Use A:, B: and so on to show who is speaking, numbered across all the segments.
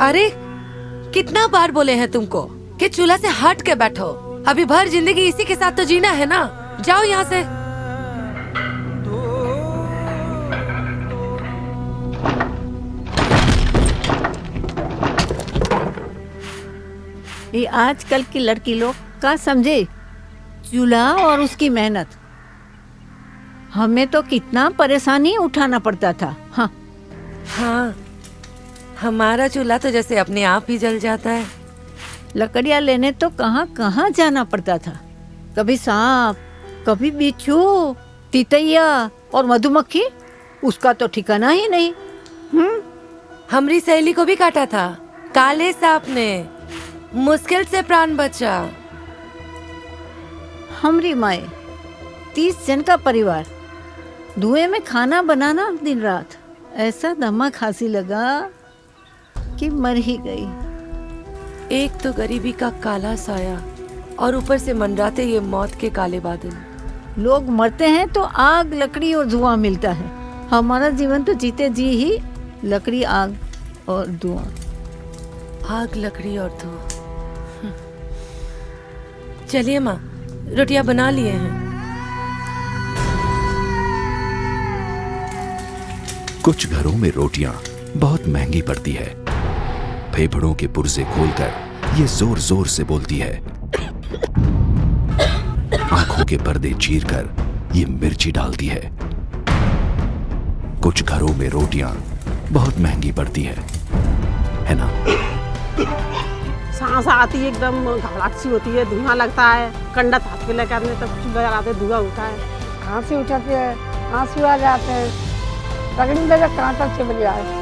A: अरे कितना बार बोले हैं तुमको कि चूल्हा से हट के बैठो। अभी भर जिंदगी इसी के साथ तो जीना है ना। जाओ यहाँ से।
B: ये आजकल की लड़की लोग का समझे चूल्हा और उसकी मेहनत। हमें तो कितना परेशानी उठाना पड़ता था।
A: हाँ, हमारा चूल्हा तो जैसे अपने आप ही जल जाता है।
B: लकड़ियाँ लेने तो कहाँ कहाँ जाना पड़ता था। कभी सांप, कभी बिच्छू, तितैया और मधुमक्खी, उसका तो ठिकाना ही नहीं।
A: हमारी सहेली को भी काटा था काले सांप ने, मुश्किल से प्राण बचा।
B: हमारी माए 30 जन का परिवार, धुएं में खाना बनाना दिन रात। ऐसा दमा खांसी लगा कि मर ही गई।
A: एक तो गरीबी का काला साया और ऊपर से मंडराते ये मौत के काले बादल।
B: लोग मरते हैं तो आग, लकड़ी और धुआं मिलता है। हमारा जीवन तो जीते जी ही लकड़ी, आग और धुआं।
A: आग, लकड़ी और धुआं। चलिए माँ, रोटियां बना लिए हैं।
C: कुछ घरों में रोटियां बहुत महंगी पड़ती है। फेफड़ों के पुर्जे खोलकर ये जोर जोर से बोलती है। आंखों के पर्दे चीरकर ये मिर्ची डालती है। कुछ घरों में रोटियां बहुत महंगी पड़ती है ना?
D: सांस आती है, एकदम घबराहट सी होती है, धुआं लगता है। कंडा हाथ पे लेकर आते तब चूल्हा जलाते, धुआं उठा है, खांसी उठाती है, आंसू आ जाते हैं, रगड़ी लगा कांटा चिपक जाए।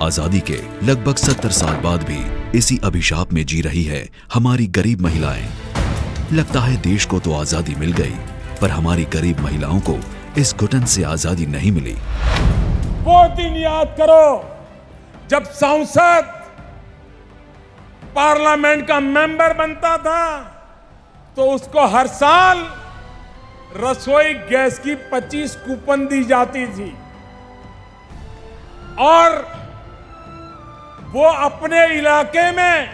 C: आजादी के लगभग 70 साल बाद भी इसी अभिशाप में जी रही है हमारी गरीब महिलाएं। लगता है देश को तो आजादी मिल गई, पर हमारी गरीब महिलाओं को इस घुटन से आजादी नहीं मिली।
E: वो दिन याद करो जब सांसद पार्लियामेंट का मेंबर बनता था तो उसको हर साल रसोई गैस की 25 कूपन दी जाती थी और वो अपने इलाके में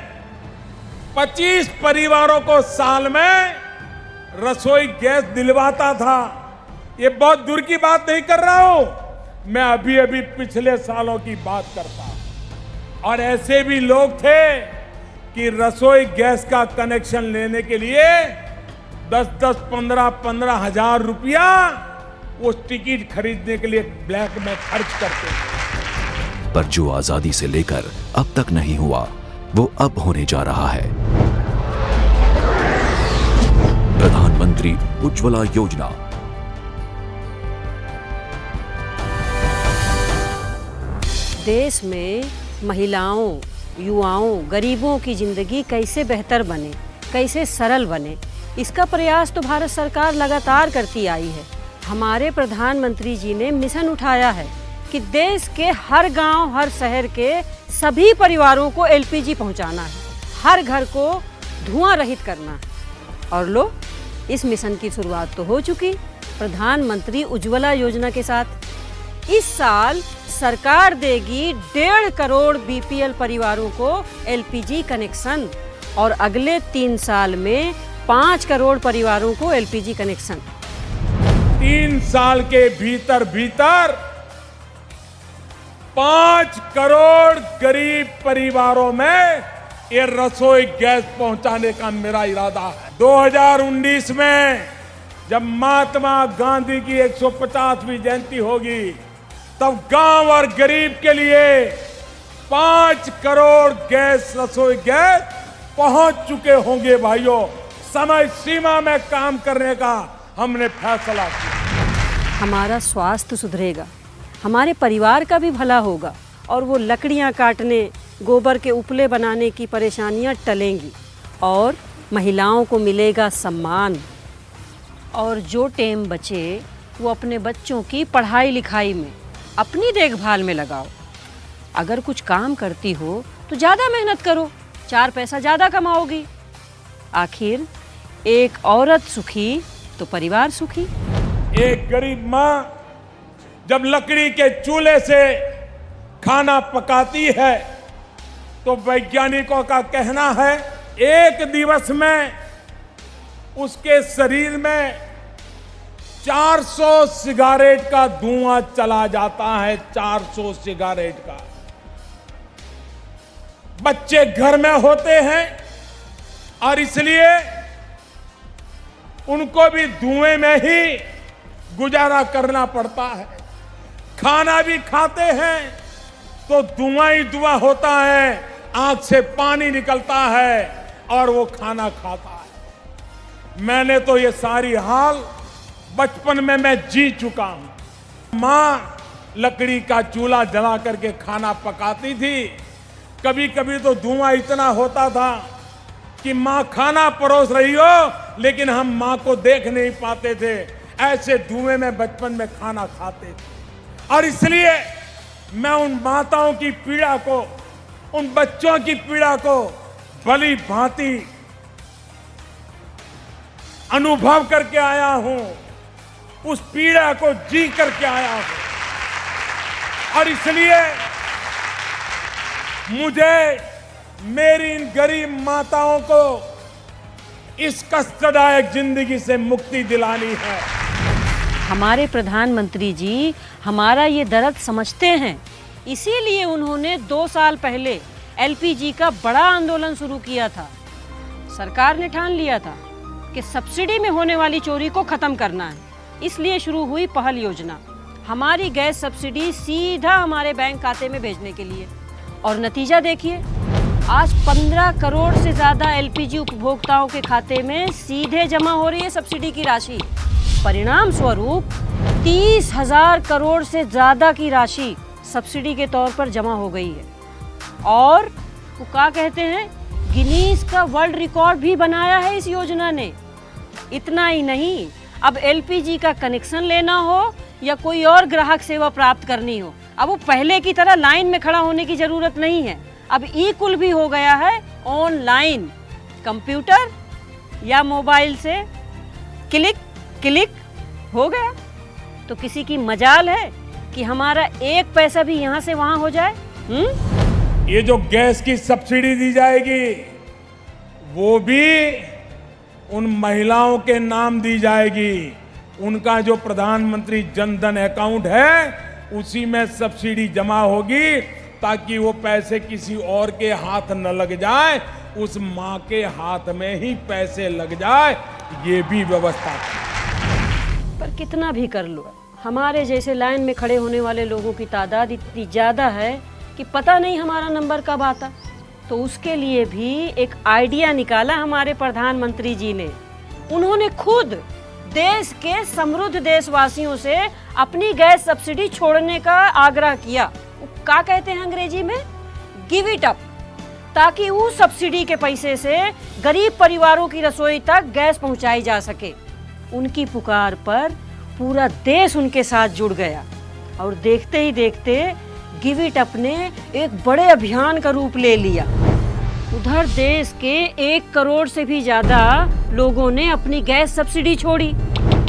E: 25 परिवारों को साल में रसोई गैस दिलवाता था। ये बहुत दूर की बात नहीं कर रहा हूं, मैं अभी अभी पिछले सालों की बात करता हूं। और ऐसे भी लोग थे कि रसोई गैस का कनेक्शन लेने के लिए 10-10, 15-15 हजार रुपया वो टिकट खरीदने के लिए ब्लैक में खर्च करते थे।
C: पर जो आजादी से लेकर अब तक नहीं हुआ, वो अब होने जा रहा है। प्रधानमंत्री उज्ज्वला योजना।
F: देश में महिलाओं, युवाओं, गरीबों की जिंदगी कैसे बेहतर बने, कैसे सरल बने, इसका प्रयास तो भारत सरकार लगातार करती आई है। हमारे प्रधानमंत्री जी ने मिशन उठाया है कि देश के हर गांव, हर शहर के सभी परिवारों को एलपीजी पहुंचाना है, हर घर को धुआं रहित करना है। और लो, इस मिशन की शुरुआत तो हो चुकी प्रधानमंत्री उज्ज्वला योजना के साथ। इस साल सरकार देगी 1.5 करोड़ बीपीएल परिवारों को एलपीजी कनेक्शन और अगले 3 साल में 5 करोड़ परिवारों को एलपीजी कनेक्शन।
E: 3 साल के भीतर 5 करोड़ गरीब परिवारों में ये रसोई गैस पहुंचाने का मेरा इरादा है। 2019 में जब महात्मा गांधी की 150वीं जयंती होगी तब गांव और गरीब के लिए 5 करोड़ गैस, रसोई गैस पहुंच चुके होंगे। भाइयों, समय सीमा में काम करने का हमने फैसला किया।
F: हमारा स्वास्थ्य सुधरेगा, हमारे परिवार का भी भला होगा और वो लकड़ियां काटने, गोबर के उपले बनाने की परेशानियां टलेंगी और महिलाओं को मिलेगा सम्मान। और जो टाइम बचे वो अपने बच्चों की पढ़ाई लिखाई में, अपनी देखभाल में लगाओ। अगर कुछ काम करती हो तो ज़्यादा मेहनत करो, 4 पैसा ज़्यादा कमाओगी। आखिर एक औरत सुखी तो परिवार सुखी।
E: एक गरीब माँ जब लकड़ी के चूल्हे से खाना पकाती है तो वैज्ञानिकों का कहना है एक दिवस में उसके शरीर में 400 सिगारेट का धुआं चला जाता है। 400 सिगारेट का। बच्चे घर में होते हैं और इसलिए उनको भी धुएं में ही गुजारा करना पड़ता है। खाना भी खाते हैं तो धुआं ही धुआं होता है, आंख से पानी निकलता है और वो खाना खाता है। मैंने तो ये सारी हाल बचपन में मैं जी चुका हूं। मां लकड़ी का चूल्हा जला करके खाना पकाती थी। कभी कभी तो धुआं इतना होता था कि मां खाना परोस रही हो लेकिन हम मां को देख नहीं पाते थे। ऐसे धुएं में बचपन में खाना खाते थे। और इसलिए मैं उन माताओं की पीड़ा को, उन बच्चों की पीड़ा को भली भांति अनुभव करके आया हूं, उस पीड़ा को जी करके आया हूं। और इसलिए मुझे मेरी इन गरीब माताओं को इस कष्टदायक जिंदगी से मुक्ति दिलानी है।
F: हमारे प्रधानमंत्री जी हमारा ये दर्द समझते हैं, इसीलिए उन्होंने 2 साल पहले एलपीजी का बड़ा आंदोलन शुरू किया था। सरकार ने ठान लिया था कि सब्सिडी में होने वाली चोरी को खत्म करना है, इसलिए शुरू हुई पहल योजना, हमारी गैस सब्सिडी सीधा हमारे बैंक खाते में भेजने के लिए। और नतीजा देखिए, आज 15 करोड़ से ज्यादा एलपीजी उपभोक्ताओं के खाते में सीधे जमा हो रही है सब्सिडी की राशि। परिणाम स्वरूप 30,000 करोड़ से ज्यादा की राशि सब्सिडी के तौर पर जमा हो गई है। और वो क्या कहते हैं, गिनीज का वर्ल्ड रिकॉर्ड भी बनाया है इस योजना ने। इतना ही नहीं, अब एलपीजी का कनेक्शन लेना हो या कोई और ग्राहक सेवा प्राप्त करनी हो, अब वो पहले की तरह लाइन में खड़ा होने की जरूरत नहीं है। अब ई-कुल भी हो गया है ऑनलाइन, कंप्यूटर या मोबाइल से क्लिक क्लिक हो गया। तो किसी की मजाल है कि हमारा एक पैसा भी यहाँ से वहाँ हो जाए।
E: ये जो गैस की सब्सिडी दी जाएगी वो भी उन महिलाओं के नाम दी जाएगी। उनका जो प्रधानमंत्री जन धन अकाउंट है उसी में सब्सिडी जमा होगी, ताकि वो पैसे किसी और के हाथ न लग जाए, उस मां के हाथ में ही पैसे लग जाए। ये भी व्यवस्था।
F: पर कितना भी कर लो, हमारे जैसे लाइन में खड़े होने वाले लोगों की तादाद इतनी ज्यादा है कि पता नहीं हमारा नंबर कब आता। तो उसके लिए भी एक आइडिया निकाला हमारे प्रधानमंत्री जी ने। उन्होंने खुद देश के समृद्ध देशवासियों से अपनी गैस सब्सिडी छोड़ने का आग्रह किया। क्या कहते हैं अंग्रेजी में, गिव इट अप, ताकि उस सब्सिडी के पैसे से गरीब परिवारों की रसोई तक गैस पहुंचाई जा सके। उनकी पुकार पर पूरा देश उनके साथ जुड़ गया और देखते ही देखते गिव इट अप ने एक बड़े अभियान का रूप ले लिया। उधर देश के 1 करोड़ से भी ज्यादा लोगों ने अपनी गैस सब्सिडी छोड़ी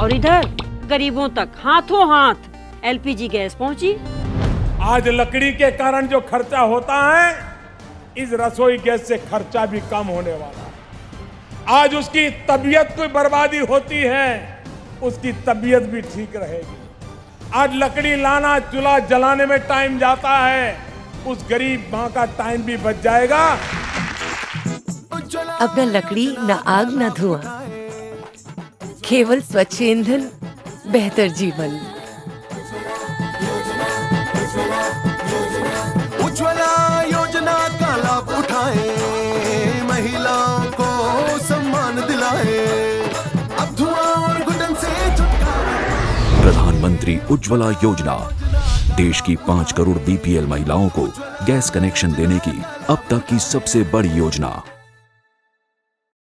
F: और इधर गरीबों तक हाथों हाथ एलपीजी गैस पहुंची।
E: आज लकड़ी के कारण जो खर्चा होता है, इस रसोई गैस से खर्चा भी कम होने वाला है। आज उसकी तबीयत कोई बर्बादी होती है, उसकी तबीयत भी ठीक रहेगी। आज लकड़ी लाना, चूल्हा जलाने में टाइम जाता है, उस गरीब मां का टाइम भी बच जाएगा।
A: अब न लकड़ी, न आग, न धुआं, केवल स्वच्छ ईंधन, बेहतर जीवन।
G: उज्ज्वला योजना का लाभ उठाए, महिलाओं को सम्मान दिलाए, अब धुआं और घुटन से छुटकारा।
C: प्रधानमंत्री उज्ज्वला योजना देश की 5 करोड़ बीपीएल महिलाओं को गैस कनेक्शन देने की अब तक की सबसे बड़ी योजना।